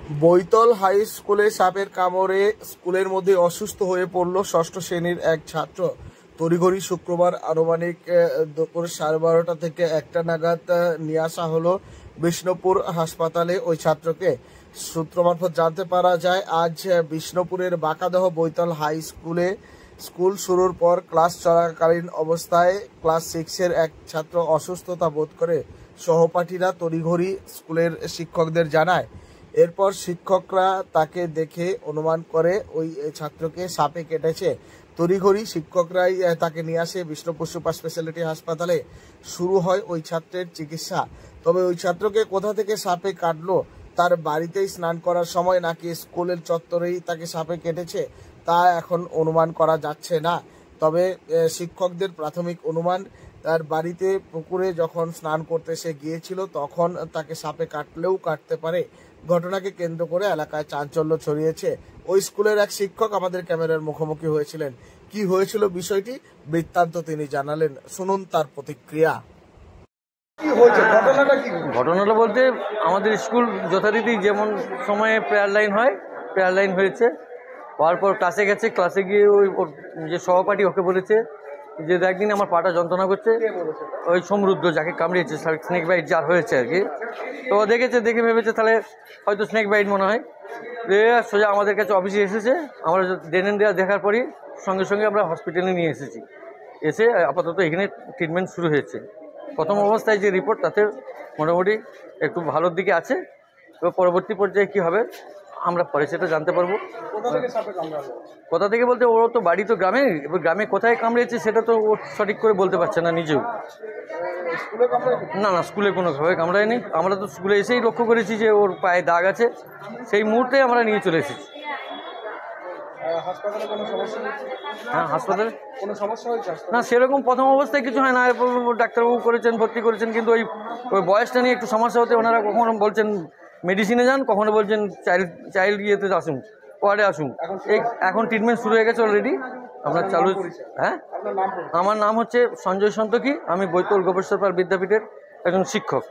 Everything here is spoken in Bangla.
বৈতল হাই স্কুলে সাপের কামড়ে স্কুলের মধ্যে অসুস্থ হয়ে পড়ল ষষ্ঠ শ্রেণীর এক ছাত্র। তড়িঘড়ি শুক্রবার আনুমানিক দুপুর 12:30 থেকে 1টা নাগাদ নিয়ে আসা হলো বিষ্ণুপুর হাসপাতালে ওই ছাত্রকে। সূত্র মারফত জানতে পারা যায়, আজ বিষ্ণুপুরের বাঁকাদহ বৈতল হাই স্কুলে স্কুল শুরুর পর ক্লাস চলাকালীন অবস্থায় ক্লাস 6-এর এক ছাত্র অসুস্থতা বোধ করে সহপাঠীরা তড়িঘড়ি স্কুলের শিক্ষকদের জানায়। এরপর শিক্ষকরা তাকে দেখে অনুমান করে ওই ছাত্রকে সাপে কেটেছে। তড়িঘড়ি শিক্ষকরাই তাকে নিয়ে আসে বিষ্ণুপুর সুপার স্পেশালিটি হাসপাতালে। শুরু হয় ওই ছাত্রের চিকিৎসা। তবে ওই ছাত্রকে কোথা থেকে সাপে কাটলো, তার বাড়িতেই স্নান করার সময় নাকি স্কুলের চত্বরেই তাকে সাপে কেটেছে, তা এখন অনুমান করা যাচ্ছে না। তবে শিক্ষকদের প্রাথমিক অনুমান, তার বাড়িতে পুকুরে যখন স্নান করতে সে গিয়েছিল তখন তাকে সাপে কাটলেও কাটতে পারে। ঘটনাকে কেন্দ্র করে এলাকায় চাঞ্চল্য ছড়িয়েছে। ওই স্কুলের এক শিক্ষক আমাদের ক্যামেরার মুখোমুখি হয়েছিলেন। কি হয়েছিল বিষয়টি বৃত্তান্ত তিনি জানালেন, শুনুন তার প্রতিক্রিয়া। ঘটনাটা বলতে আমাদের স্কুল যথারীতি যেমন সময়ে প্রেয়ার লাইন হয়, প্রেয়ার লাইন হয়েছে, হওয়ার পর ক্লাসে গেছে। ক্লাসে গিয়ে ওই যে সহপাঠী ওকে বলেছে যে একদিন আমার পাটা যন্ত্রণা করছে। ওই সমৃদ্ধ যাকে কামড়িয়েছে, স্নেক বাইট যার হয়েছে আর কি। তো দেখেছে, দেখে ভেবেছে তাহলে হয়তো স্নেক বাইট মনে হয়। সোজা আমাদের কাছে অফিসে এসেছে। আমরা ডেনেন দেওয়া দেখার পরই সঙ্গে সঙ্গে আমরা হসপিটালে নিয়ে এসেছি। এসে আপাতত এখানে ট্রিটমেন্ট শুরু হয়েছে। প্রথম অবস্থায় যে রিপোর্ট তাতে মোটামুটি একটু ভালোর দিকে আছে। এবার পরবর্তী পর্যায়ে কী হবে আমরা পরে সেটা জানতে পারবো। কোথা থেকে বলতে, ওর তো বাড়ি তো গ্রামে, এবার গ্রামে কোথায় কামড়িয়েছে সেটা তো ও সঠিক করে বলতে পারছে না নিজেও। না, স্কুলে কোনোভাবে কামড়ায়নি। আমরা তো স্কুলে এসেই লক্ষ্য করেছি যে ওর পায়ে দাগ আছে, সেই মুহূর্তে আমরা নিয়ে চলে এসেছি। হ্যাঁ, হাসপাতালে কোনো সমস্যা হয়েছে না, সেরকম প্রথম অবস্থায় কিছু হয় না। ডাক্তারবাবু করেছেন, ভর্তি করেছেন, কিন্তু ওই বয়সটা নিয়ে একটু সমস্যা হতে ওনারা কখনো বলছেন মেডিসিনে যান, কখনো বলছেন চাইল্ড ইয়েতে আসুন, ওয়ার্ডে আসুন। এখন ট্রিটমেন্ট শুরু হয়ে গেছে অলরেডি, আমরা চালু। হ্যাঁ, আমার নাম হচ্ছে সঞ্জয় সন্তকি। আমি বৈতল গোপেশ্বর পাল বিদ্যাপীঠের একজন শিক্ষক।